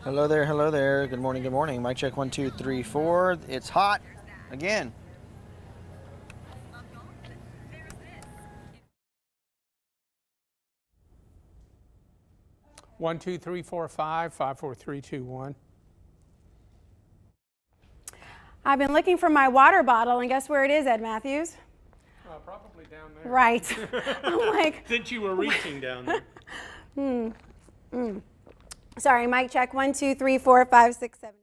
Hello there, hello there. Good morning, good morning. Mic check 1, 2, 3, 4. It's hot again. One, 2, 3, 4, 5, 5, 4, 3, 2, 1. I've been looking for my water bottle, and guess where it is, Ed Matthews? Probably down there. Right. I'm like, Since you were reaching down there. Sorry, mic check 1, 2, 3, 4, 5, 6, 7.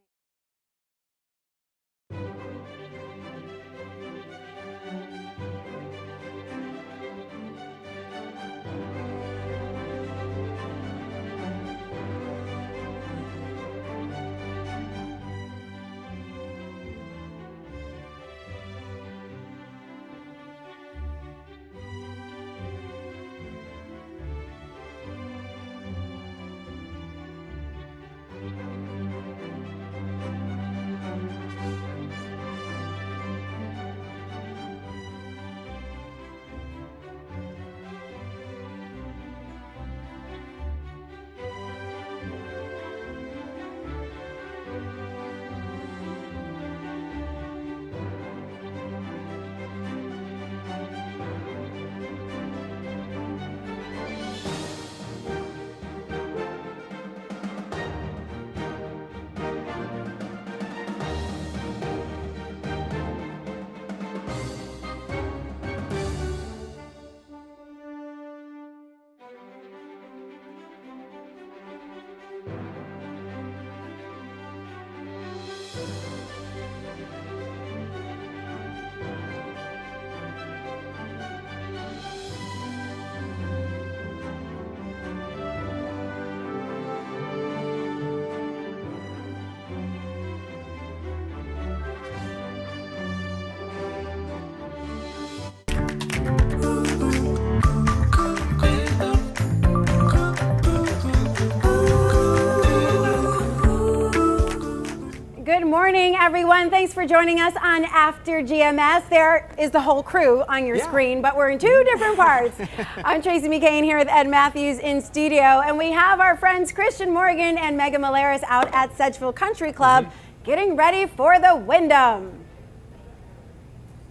Good morning, everyone. Thanks for joining us on After GMS. There is the whole crew on your screen, but we're in two different parts. I'm Tracy McCain here with Ed Matthews in studio, and we have our friends Christian Morgan and Meghann Mollerus out at Sedgefield Country Club getting ready for the Wyndham.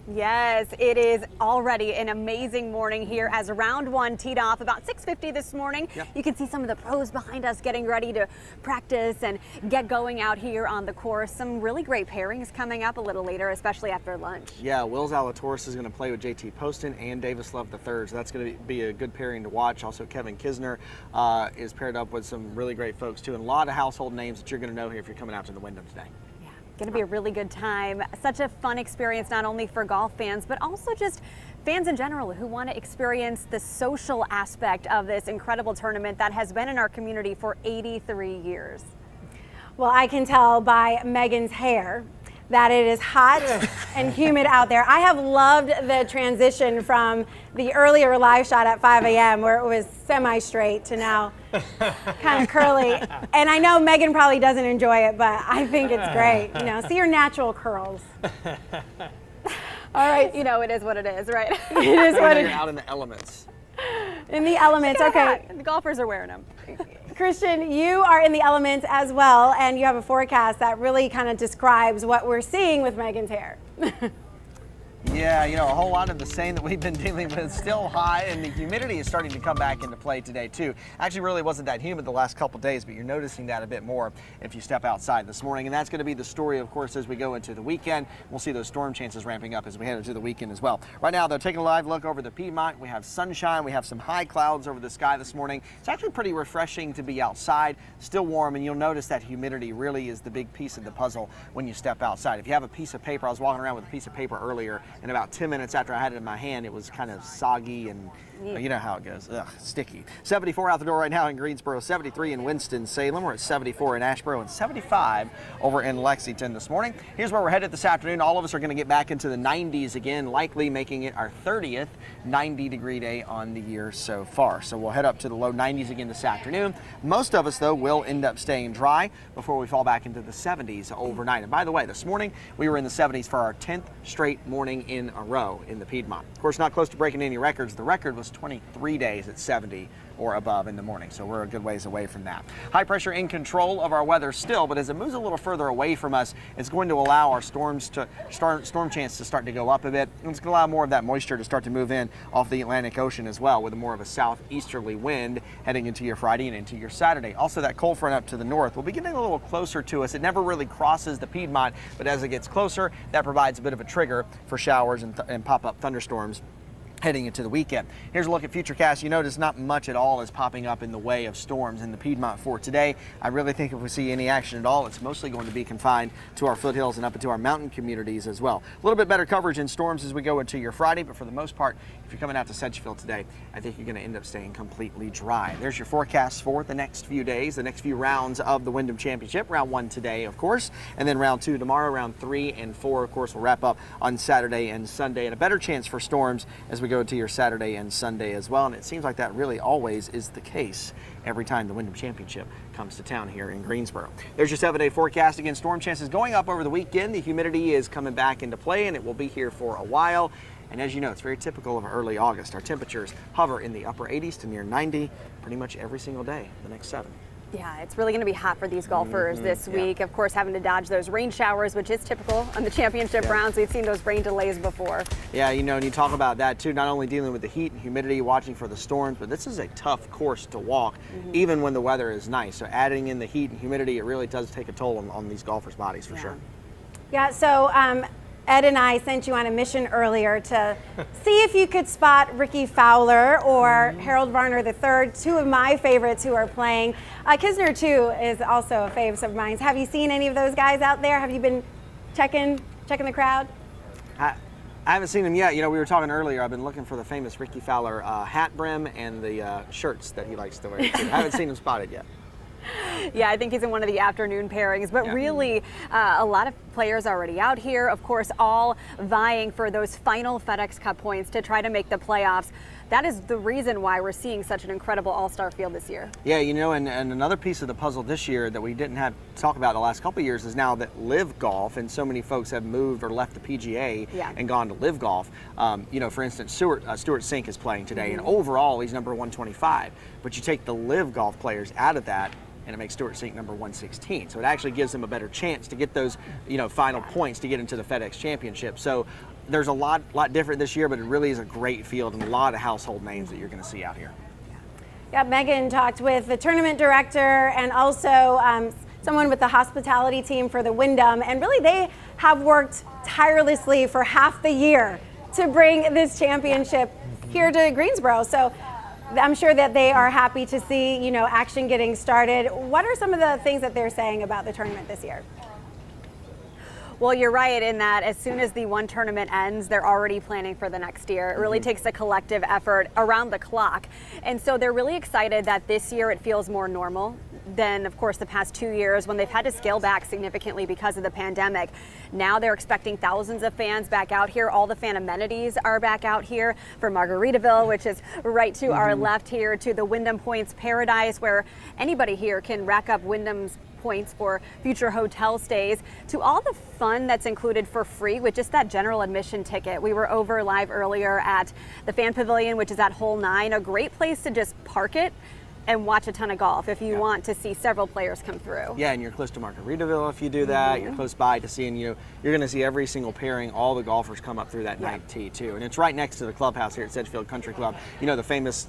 Yes, it is already an amazing morning here as round one teed off about 6:50 this morning. You can see some of the pros behind us getting ready to practice and get going out here on the course. Some really great pairings coming up a little later, especially after lunch. Yeah, Will Zalatoris is going to play with JT Poston and Davis Love III, so that's going to be a good pairing to watch. Also, Kevin Kisner is paired up with some really great folks, too, and a lot of household names that you're going to know here if you're coming out to the Wyndham today. Going to be a really good time. Such a fun experience, not only for golf fans, but also just fans in general who want to experience the social aspect of this incredible tournament that has been in our community for 83 years. Well, I can tell by Megan's hair that it is hot and humid out there. I have loved the transition from the earlier live shot at 5 a.m. where it was semi-straight to now kind of curly. And I know Meghann probably doesn't enjoy it, but I think it's great. You know, see your natural curls. All right. You know, it is what it is, right? It is what it You're is. out in the elements. In the elements, okay. The golfers are wearing them. Christian, you are in the elements as well, and you have a forecast that really kind of describes what we're seeing with Megan's hair. Yeah, you know, a whole lot of the same that we've been dealing with. Still high, and the humidity is starting to come back into play today, too. Actually, really wasn't that humid the last couple days, but you're noticing that a bit more if you step outside this morning. And that's going to be the story, of course, as we go into the weekend. We'll see those storm chances ramping up as we head into the weekend as well. Right now, though, taking a live look over the Piedmont. We have sunshine. We have some high clouds over the sky this morning. It's actually pretty refreshing to be outside, still warm, and you'll notice that humidity really is the big piece of the puzzle when you step outside. If you have a piece of paper, I was walking around with a piece of paper earlier, and about 10 minutes after I had it in my hand, it was kind of soggy and you know how it goes. Ugh, sticky. 74 out the door right now in Greensboro, 73 in Winston-Salem. We're at 74 in Asheboro and 75 over in Lexington this morning. Here's where we're headed this afternoon. All of us are going to get back into the 90s again, likely making it our 30th 90-degree day on the year so far. So we'll head up to the low 90s again this afternoon. Most of us, though, will end up staying dry before we fall back into the 70s overnight. And by the way, this morning we were in the 70s for our 10th straight morning in a row in the Piedmont. Of course, not close to breaking any records. The record was us 23 days at 70 or above in the morning. So we're a good ways away from that. High pressure in control of our weather still, but as it moves a little further away from us, it's going to allow our storm chance to start to go up a bit. And it's going to allow more of that moisture to start to move in off the Atlantic Ocean as well, with more of a southeasterly wind heading into your Friday and into your Saturday. Also, that cold front up to the north will be getting a little closer to us. It never really crosses the Piedmont, but as it gets closer, that provides a bit of a trigger for showers and pop-up thunderstorms heading into the weekend. Here's a look at Futurecast. You notice not much at all is popping up in the way of storms in the Piedmont for today. I really think if we see any action at all, it's mostly going to be confined to our foothills and up into our mountain communities as well. A little bit better coverage in storms as we go into your Friday, but for the most part, if you're coming out to Sedgefield today, I think you're going to end up staying completely dry. There's your forecast for the next few days, the next few rounds of the Wyndham Championship. Round 1 today, of course, and then round 2 tomorrow. Round 3 and 4, of course, will wrap up on Saturday and Sunday, and a better chance for storms as we go to your Saturday and Sunday as well. And it seems like that really always is the case every time the Wyndham Championship comes to town here in Greensboro. There's your 7-day forecast. Again, storm chances going up over the weekend. The humidity is coming back into play, and it will be here for a while. And as you know, it's very typical of early August. Our temperatures hover in the upper 80s to near 90 pretty much every single day the next 7. Yeah, it's really going to be hot for these golfers this week. Of course, having to dodge those rain showers, which is typical on the championship rounds. We've seen those rain delays before. Yeah, you know, and you talk about that too, not only dealing with the heat and humidity, watching for the storms, but this is a tough course to walk, even when the weather is nice. So adding in the heat and humidity, it really does take a toll on these golfers' bodies for sure. Yeah, so Ed and I sent you on a mission earlier to see if you could spot Ricky Fowler or Harold Varner III, two of my favorites who are playing. Kisner, too, is also a fave of mine. Have you seen any of those guys out there? Have you been checking the crowd? I haven't seen him yet. You know, we were talking earlier. I've been looking for the famous Ricky Fowler hat brim and the shirts that he likes to wear. I haven't seen him spotted yet. Yeah, I think he's in one of the afternoon pairings, but really a lot of players already out here, of course, all vying for those final FedEx Cup points to try to make the playoffs. That is the reason why we're seeing such an incredible all-star field this year. Yeah, you know, and another piece of the puzzle this year that we didn't have to talk about the last couple of years is now that Live Golf, and so many folks have moved or left the PGA and gone to Live Golf. You know, for instance, Stuart Sink is playing today, and overall he's number 125. But you take the Live Golf players out of that, and it makes Stuart Sink number 116. So it actually gives him a better chance to get those, you know, final points to get into the FedEx Championship. So there's a lot different this year, but it really is a great field and a lot of household names that you're going to see out here. Yeah, Meghann talked with the tournament director and also someone with the hospitality team for the Wyndham, and really they have worked tirelessly for half the year to bring this championship here to Greensboro. So I'm sure that they are happy to see, you know, action getting started. What are some of the things that they're saying about the tournament this year? Well, you're right in that as soon as the one tournament ends, they're already planning for the next year. It really takes a collective effort around the clock. And so they're really excited that this year it feels more normal than, of course, the past 2 years when they've had to scale back significantly because of the pandemic. Now they're expecting thousands of fans back out here. All the fan amenities are back out here, from Margaritaville, which is right to our left here, to the Wyndham Points Paradise, where anybody here can rack up Wyndham's points for future hotel stays, to all the fun that's included for free with just that general admission ticket. We were over live earlier at the Fan Pavilion, which is at Hole 9, a great place to just park it and watch a ton of golf if you want to see several players come through. Yeah, and you're close to Margaritaville if you do that. You're close by to seeing, you know, you're going to see every single pairing, all the golfers come up through that night tee too. And it's right next to the clubhouse here at Sedgefield Country Club. You know, the famous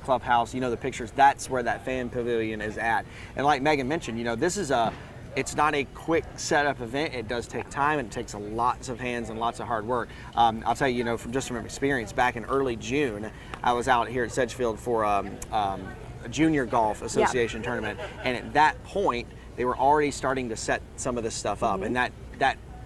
clubhouse, you know, the pictures, that's where that fan pavilion is at. And like Meghann mentioned, you know, this is it's not a quick setup event. It does take time, and it takes lots of hands and lots of hard work. I'll tell you, you know, from experience, back in early June, I was out here at Sedgefield for a Junior Golf Association tournament, and at that point they were already starting to set some of this stuff up, and that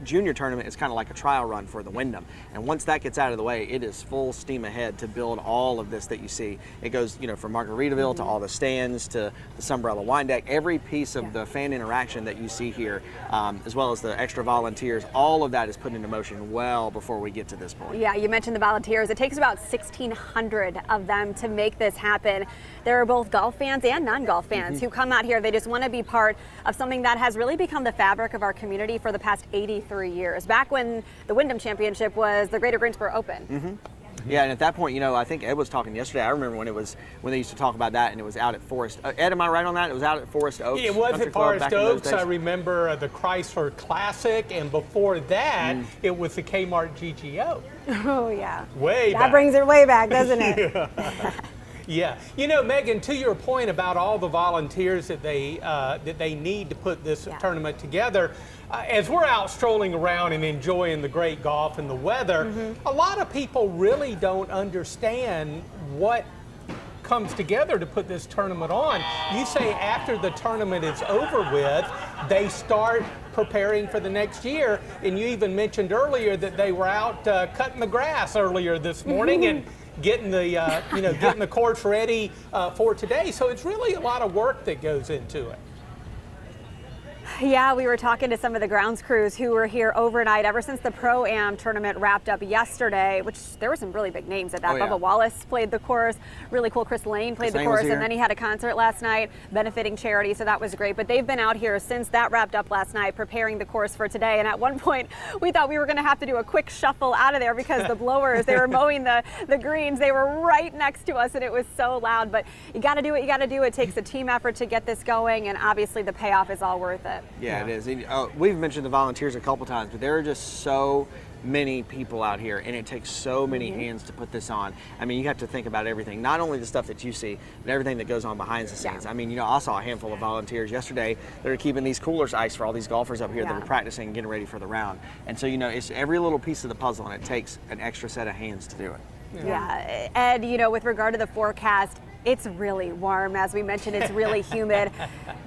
junior tournament is kind of like a trial run for the Wyndham, and once that gets out of the way, it is full steam ahead to build all of this that you see. It goes, you know, from Margaritaville to all the stands to the Sunbrella wine deck, every piece of the fan interaction that you see here, as well as the extra volunteers, all of that is put into motion well before we get to this point. Yeah, you mentioned the volunteers. It takes about 1,600 of them to make this happen. There are both golf fans and non-golf fans who come out here. They just want to be part of something that has really become the fabric of our community for the past 83 years. Back when the Wyndham Championship was the Greater Greensboro Open. Yeah, and at that point, I think Ed was talking yesterday. I remember when they used to talk about that, and it was out at Forest. Ed, am I right on that? It was out at Forest Oaks. It was Country at Club Forest back in those Oaks. days. I remember the Chrysler Classic, and before that, it was the Kmart GGO. Oh, yeah. Way that back. brings it way back, doesn't it? Yeah, Meghann, to your point about all the volunteers that they need to put this tournament together, as we're out strolling around and enjoying the great golf and the weather, a lot of people really don't understand what comes together to put this tournament on. You say after the tournament is over with, they start preparing for the next year, and you even mentioned earlier that they were out cutting the grass earlier this morning and getting the getting the course ready for today. So it's really a lot of work that goes into it. Yeah, we were talking to some of the grounds crews who were here overnight ever since the Pro-Am tournament wrapped up yesterday, which there were some really big names at that. Oh, yeah. Bubba Wallace played the course, really cool. Chris Lane played the Lane was course, here. and then he had a concert last night benefiting charity, so that was great. But they've been out here since that wrapped up last night preparing the course for today, and at one point we thought we were going to have to do a quick shuffle out of there because the blowers, they were mowing the greens, they were right next to us, and it was so loud. But you got to do what you got to do. It takes a team effort to get this going, and obviously the payoff is all worth it. Yeah, it is. We've mentioned the volunteers a couple times, but there are just so many people out here, and it takes so many hands to put this on. I mean, you have to think about everything, not only the stuff that you see, but everything that goes on behind the scenes. I mean, I saw a handful of volunteers yesterday that are keeping these coolers iced for all these golfers up here that are practicing and getting ready for the round. And so, it's every little piece of the puzzle, and it takes an extra set of hands to do it. Yeah, Ed, with regard to the forecast, it's really warm. As we mentioned, it's really humid.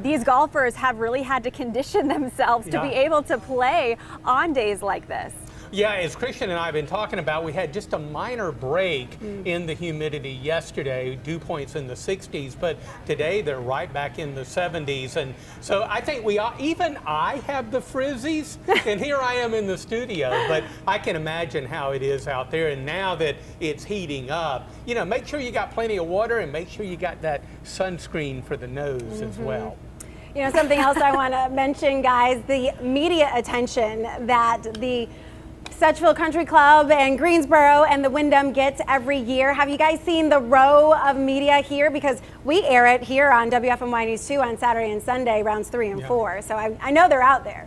These golfers have really had to condition themselves to be able to play on days like this. Yeah, as Christian and I have been talking about, we had just a minor break in the humidity yesterday, dew points in the 60s, but today they're right back in the 70s. And so I think even I have the frizzies, and here I am in the studio, but I can imagine how it is out there. And now that it's heating up, make sure you got plenty of water and make sure you got that sunscreen for the nose as well. Something else I want to mention, guys, the media attention that the Sedgefield Country Club and Greensboro and the Wyndham gets every year. Have you guys seen the row of media here? Because we air it here on WFMY News 2 on Saturday and Sunday, rounds 3 and 4. So I know they're out there.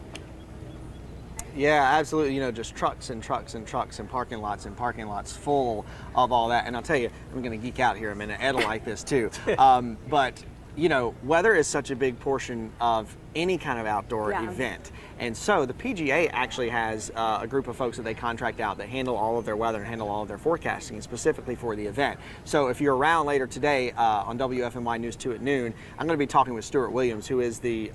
Yeah, absolutely. Just trucks and trucks and trucks and parking lots full of all that. And I'll tell you, I'm going to geek out here a minute. Ed will like this too. But weather is such a big portion of any kind of outdoor event. And so the PGA actually has a group of folks that they contract out that handle all of their weather and handle all of their forecasting specifically for the event. So if you're around later today on WFMY News 2 at noon, I'm going to be talking with Stuart Williams, who is the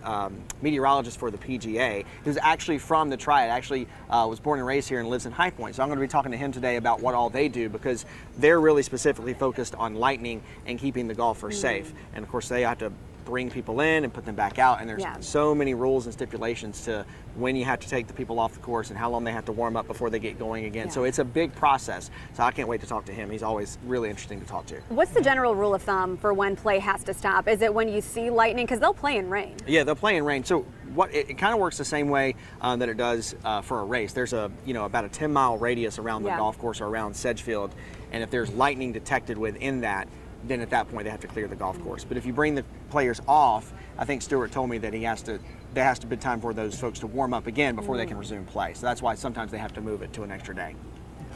meteorologist for the PGA, who's actually from the Triad, actually was born and raised here and lives in High Point. So I'm going to be talking to him today about what all they do, because they're really specifically focused on lightning and keeping the golfers safe. And of course they have to bring people in and put them back out, and there's so many rules and stipulations to when you have to take the people off the course and how long they have to warm up before they get going again. So it's a big process. So I can't wait to talk to him. He's always really interesting to talk to. What's the general rule of thumb for when play has to stop? Is it when you see lightning? Because they'll play in rain. Yeah, they'll play in rain. So it kind of works the same way that it does for a race. There's about a 10-mile radius around the golf course or around Sedgefield, and if there's lightning detected within that, then at that point they have to clear the golf course. But if you bring the players off, I think Stuart told me that there has to be time for those folks to warm up again before they can resume play. So that's why sometimes they have to move it to an extra day.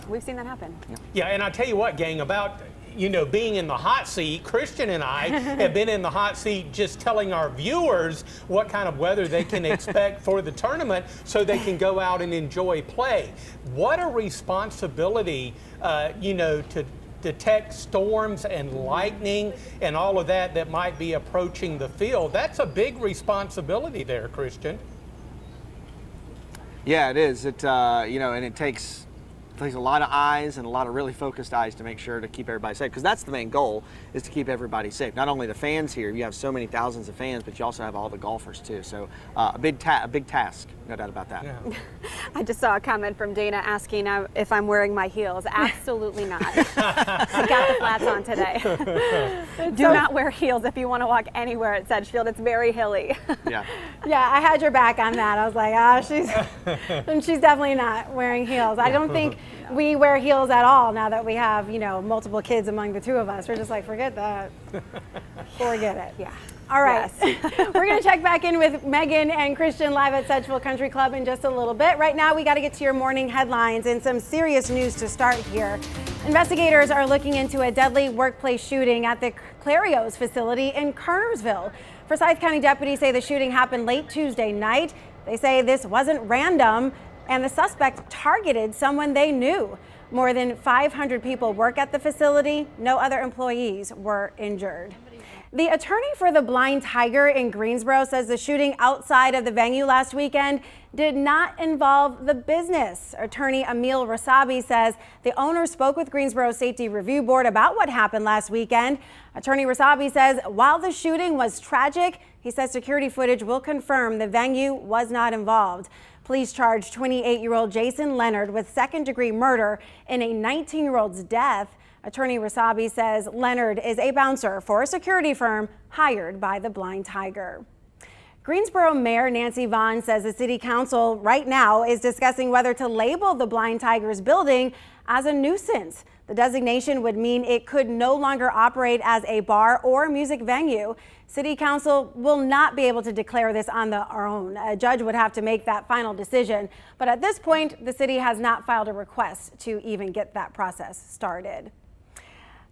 We've seen that happen. Yeah, and I tell you what, gang, about being in the hot seat, Christian and I have been in the hot seat just telling our viewers what kind of weather they can expect for the tournament so they can go out and enjoy play. What a responsibility, to detect storms and lightning and all of that might be approaching the field. That's a big responsibility there, Christian. Yeah, it is. And it takes a lot of eyes and a lot of really focused eyes to make sure to keep everybody safe, because that's the main goal, is to keep everybody safe. Not only the fans here, you have so many thousands of fans, but you also have all the golfers too. So a big task, no doubt about that. Yeah. I just saw a comment from Dana asking if I'm wearing my heels. Absolutely not. I got the flats on today. Do not wear heels if you want to walk anywhere at Sedgefield. It's very hilly. Yeah. Yeah, I had your back on that. I was like, she's definitely not wearing heels. I don't think we wear heels at all now that we have, multiple kids among the two of us. We're just like, forget that. Forget it. Yeah. All right. Yes. We're going to check back in with Meghann and Christian live at Sedgefield Country Club in just a little bit. Right now, we got to get to your morning headlines and some serious news to start here. Investigators are looking into a deadly workplace shooting at the Clarios facility in Kernersville. Forsyth County deputies say the shooting happened late Tuesday night. They say this wasn't random, and the suspect targeted someone they knew. More than 500 people work at the facility. No other employees were injured. The attorney for the Blind Tiger in Greensboro says the shooting outside of the venue last weekend did not involve the business. Attorney Emil Rasabi says the owner spoke with Greensboro Safety Review Board about what happened last weekend. Attorney Rasabi says while the shooting was tragic, he says security footage will confirm the venue was not involved. Police charged 28-year-old Jason Leonard with second-degree murder in a 19-year-old's death. Attorney Rasabi says Leonard is a bouncer for a security firm hired by the Blind Tiger. Greensboro Mayor Nancy Vaughn says the city council right now is discussing whether to label the Blind Tiger's building as a nuisance. The designation would mean it could no longer operate as a bar or music venue. City council will not be able to declare this on their own. A judge would have to make that final decision. But at this point, the city has not filed a request to even get that process started.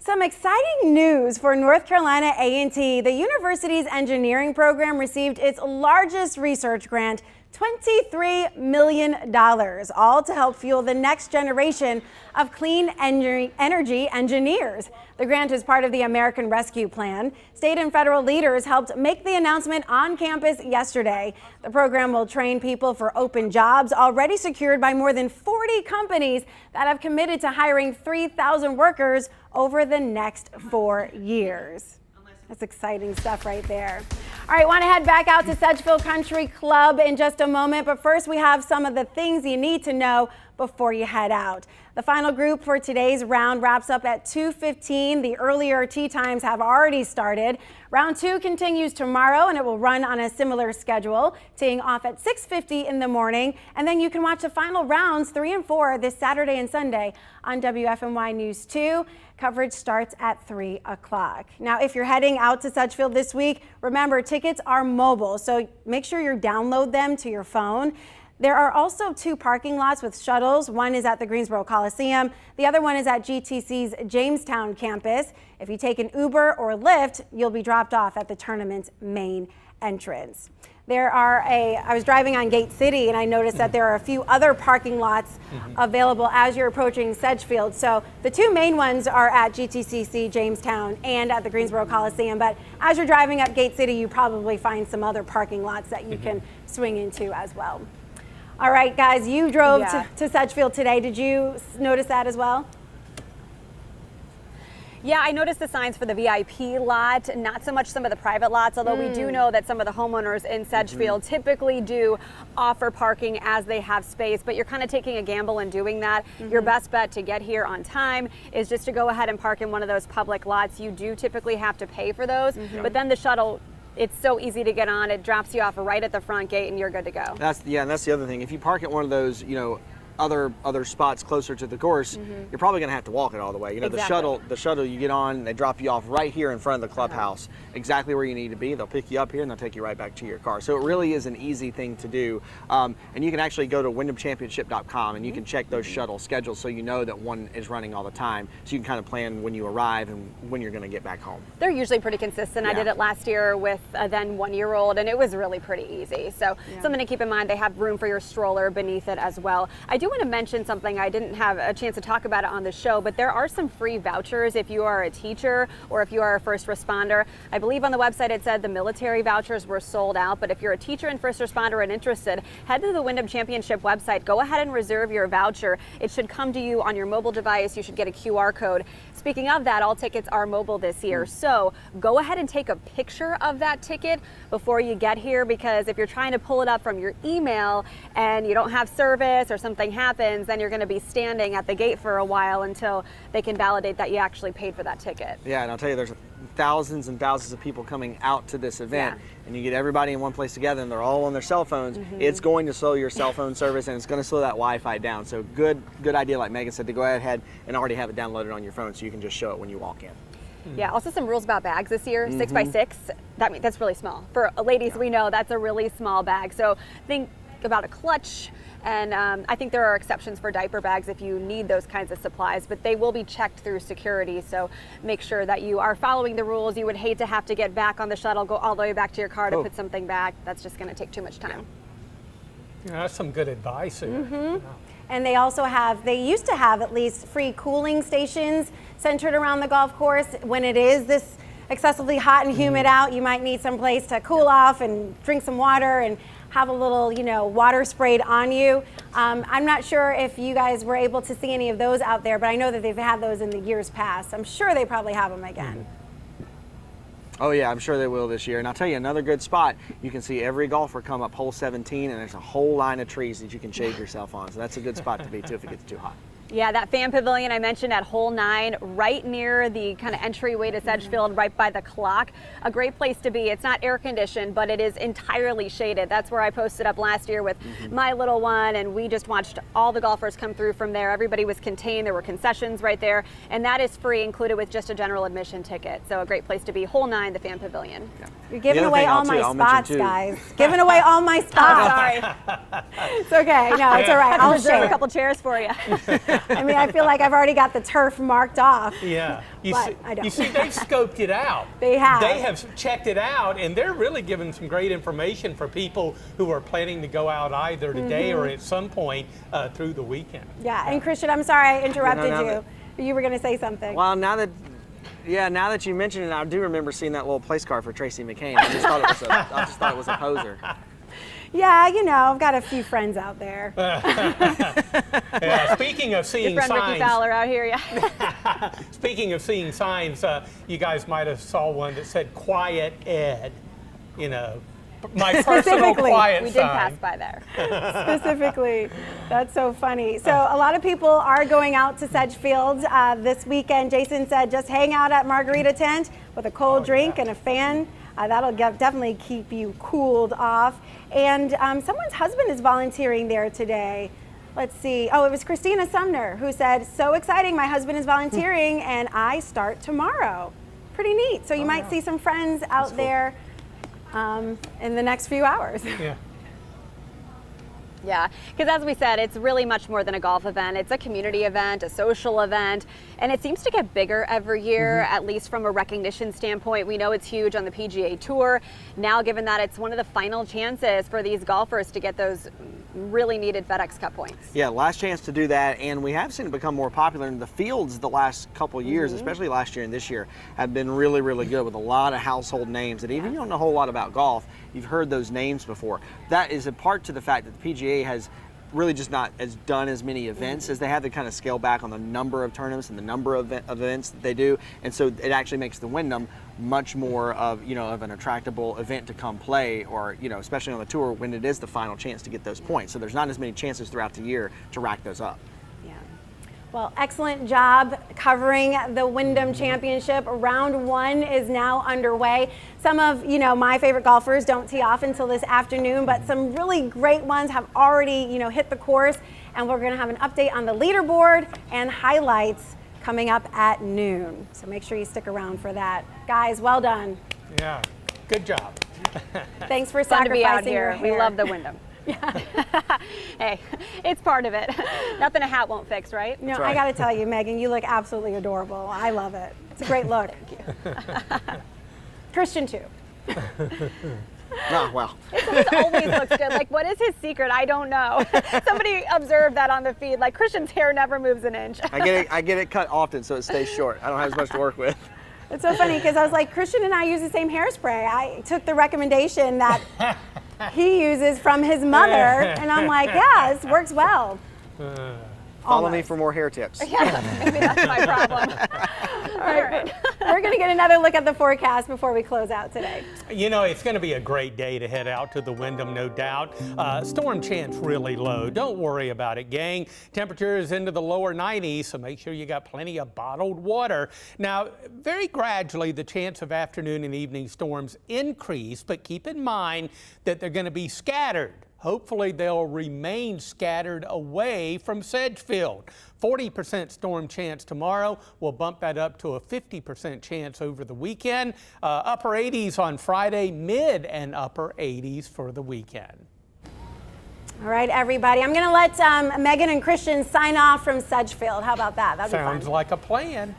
Some exciting news for North Carolina A&T. The university's engineering program received its largest research grant, $23 million, all to help fuel the next generation of clean energy engineers. The grant is part of the American Rescue Plan. State and federal leaders helped make the announcement on campus yesterday. The program will train people for open jobs already secured by more than 40 companies that have committed to hiring 3,000 workers over the next 4 years. That's exciting stuff right there. All right, want to head back out to Sedgefield Country Club in just a moment, but first we have some of the things you need to know before you head out. The final group for today's round wraps up at 2:15. The earlier tee times have already started. Round 2 continues tomorrow and it will run on a similar schedule, teeing off at 6:50 in the morning. And then you can watch the final rounds 3 and 4 this Saturday and Sunday on WFMY News 2. Coverage starts at 3 o'clock. Now, if you're heading out to Sedgefield this week, remember tickets are mobile, so make sure you download them to your phone. There are also 2 parking lots with shuttles. One is at the Greensboro Coliseum. The other one is at GTC's Jamestown campus. If you take an Uber or Lyft, you'll be dropped off at the tournament's main entrance. I was driving on Gate City and I noticed that there are a few other parking lots available as you're approaching Sedgefield. So the 2 main ones are at GTCC Jamestown and at the Greensboro Coliseum. But as you're driving up Gate City, you probably find some other parking lots that you can swing into as well. All right, guys, you drove to Sedgefield today. Did you notice that as well? Yeah, I noticed the signs for the VIP lot, not so much some of the private lots, although we do know that some of the homeowners in Sedgefield typically do offer parking as they have space, but you're kind of taking a gamble in doing that. Your best bet to get here on time is just to go ahead and park in one of those public lots. You do typically have to pay for those, but then the shuttle, it's so easy to get on. It drops you off right at the front gate and you're good to go. And that's the other thing. If you park at one of those, other spots closer to the course, you're probably going to have to walk it all the way. Exactly. The shuttle you get on, they drop you off right here in front of the clubhouse, exactly where you need to be. They'll pick you up here and they'll take you right back to your car. So it really is an easy thing to do. And you can actually go to wyndhamchampionship.com and you can check those shuttle schedules so you know that one is running all the time. So you can kind of plan when you arrive and when you're going to get back home. They're usually pretty consistent. Yeah. I did it last year with a then 1-year-old and it was really pretty easy. So something to keep in mind, they have room for your stroller beneath it as well. I do want to mention something. I didn't have a chance to talk about it on the show, but there are some free vouchers if you are a teacher or if you are a first responder. I believe on the website it said the military vouchers were sold out, but if you're a teacher and first responder and interested, head to the Wyndham Championship website. Go ahead and reserve your voucher. It should come to you on your mobile device. You should get a QR code. Speaking of that, all tickets are mobile this year, so go ahead and take a picture of that ticket before you get here, because if you're trying to pull it up from your email and you don't have service or something happens, then you're going to be standing at the gate for a while until they can validate that you actually paid for that ticket. Yeah, and I'll tell you, there's thousands and thousands of people coming out to this event, and you get everybody in one place together and they're all on their cell phones, it's going to slow your cell phone service and it's going to slow that Wi-Fi down. So good idea, like Meghann said, to go ahead and already have it downloaded on your phone so you can just show it when you walk in. Yeah, also some rules about bags this year. 6x6, that's really small. For ladies, we know that's a really small bag. So think about a clutch, and I think there are exceptions for diaper bags if you need those kinds of supplies, but they will be checked through security. So make sure that you are following the rules. You would hate to have to get back on the shuttle, go all the way back to your car to put something back. That's just going to take too much time. Yeah, that's some good advice there. Yeah. And they used to have at least free cooling stations centered around the golf course. When it is this excessively hot and humid out, you might need some place to cool off and drink some water and have a little, water sprayed on you. I'm not sure if you guys were able to see any of those out there, but I know that they've had those in the years past. I'm sure they probably have them again. Oh yeah, I'm sure they will this year. And I'll tell you another good spot. You can see every golfer come up hole 17, and there's a whole line of trees that you can shade yourself on. So that's a good spot to be too if it gets too hot. Yeah, that fan pavilion I mentioned at hole 9, right near the kind of entryway to Sedgefield, right by the clock. A great place to be. It's not air conditioned, but it is entirely shaded. That's where I posted up last year with my little one, and we just watched all the golfers come through from there. Everybody was contained. There were concessions right there, and that is free, included with just a general admission ticket. So a great place to be. Hole 9, the fan pavilion. Yeah. You're giving away all my spots, guys. Giving away all my spots. Sorry. It's okay. No, it's all right. I'll I'll reserve share a couple chairs for you. I mean, I feel like I've already got the turf marked off. Yeah. I don't. You see, they've scoped it out. They have. They have checked it out, and they're really giving some great information for people who are planning to go out either today or at some point through the weekend. Yeah, and Christian, I'm sorry I interrupted no, you. You were going to say something. Well, now that you mention it, I do remember seeing that little place card for Tracy McCain. I just thought it was a poser. Yeah, I've got a few friends out there. Yeah, speaking of seeing Your friend signs, Ricky Fowler out here, yeah. speaking of seeing signs, you guys might have saw one that said "Quiet Ed." My personal quiet We sign. did pass by there. Specifically. That's so funny. So a lot of people are going out to Sedgefield this weekend. Jason said just hang out at Margarita Tent with a cold drink and a fan. That'll definitely keep you cooled off. And someone's husband is volunteering there today. Let's see. Oh, it was Christina Sumner who said, so exciting, my husband is volunteering and I start tomorrow. Pretty neat. So you might see some friends out there in the next few hours. Yeah. Yeah, because as we said, it's really much more than a golf event. It's a community event, a social event, and it seems to get bigger every year, at least from a recognition standpoint. We know it's huge on the PGA Tour. Now, given that it's one of the final chances for these golfers to get those really needed FedEx Cup points. Yeah, last chance to do that, and we have seen it become more popular. And the fields the last couple years, especially last year and this year, have been really, really good with a lot of household names that even if you don't know a whole lot about golf, you've heard those names before. That is a part to the fact that the PGA has really just not done as many events as they have to kind of scale back on the number of tournaments and the number of events that they do, and so it actually makes the Wyndham much more of an attractable event to come play, or especially on the tour when it is the final chance to get those points. So there's not as many chances throughout the year to rack those up. Well, excellent job covering the Wyndham Championship. Round 1 is now underway. Some of, my favorite golfers don't tee off until this afternoon, but some really great ones have already, hit the course. And we're going to have an update on the leaderboard and highlights coming up at noon. So make sure you stick around for that. Guys, well done. Yeah, good job. Thanks for Fun to be out sacrificing your here. hair. We love the Wyndham. Hey, it's part of it. Nothing a hat won't fix, right? No, right. I got to tell you, Meghann, you look absolutely adorable. I love it. It's a great look. Thank you. Christian, too. Oh, well. His always looks good. Like, what is his secret? I don't know. Somebody observed that on the feed. Like, Christian's hair never moves an inch. I get it cut often, so it stays short. I don't have as much to work with. It's so funny because I was like, Christian and I use the same hairspray. I took the recommendation that he uses from his mother, and I'm like, yeah, this works well. Follow me for more hair tips. Yeah, maybe that's my problem. All right. We're going to get another look at the forecast before we close out today. You know, it's going to be a great day to head out to the Wyndham, no doubt. Storm chance really low. Don't worry about it, gang. Temperature is into the lower 90s, so make sure you got plenty of bottled water. Now, very gradually, the chance of afternoon and evening storms increase, but keep in mind that they're going to be scattered. Hopefully, they'll remain scattered away from Sedgefield. 40% storm chance tomorrow. We'll bump that up to a 50% chance over the weekend. Upper 80s on Friday, mid and upper 80s for the weekend. All right, everybody. I'm going to let Meghann and Christian sign off from Sedgefield. How about that? That'd be fun. Sounds like a plan.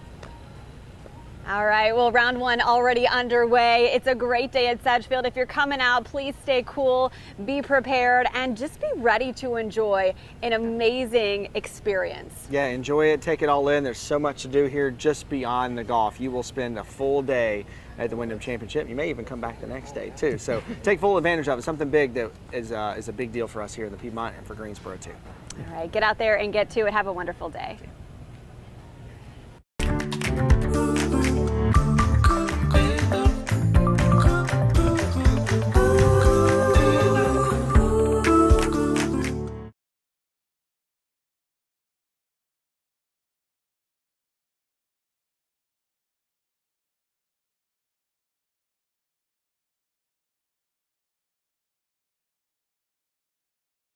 All right, well, round one already underway. It's a great day at Sedgefield. If you're coming out, please stay cool, be prepared, and just be ready to enjoy an amazing experience. Yeah, enjoy it, take it all in. There's so much to do here just beyond the golf. You will spend a full day at the Wyndham Championship. You may even come back the next day too. So take full advantage of it. Something big that is a big deal for us here in the Piedmont and for Greensboro too. All right, get out there and get to it. Have a wonderful day.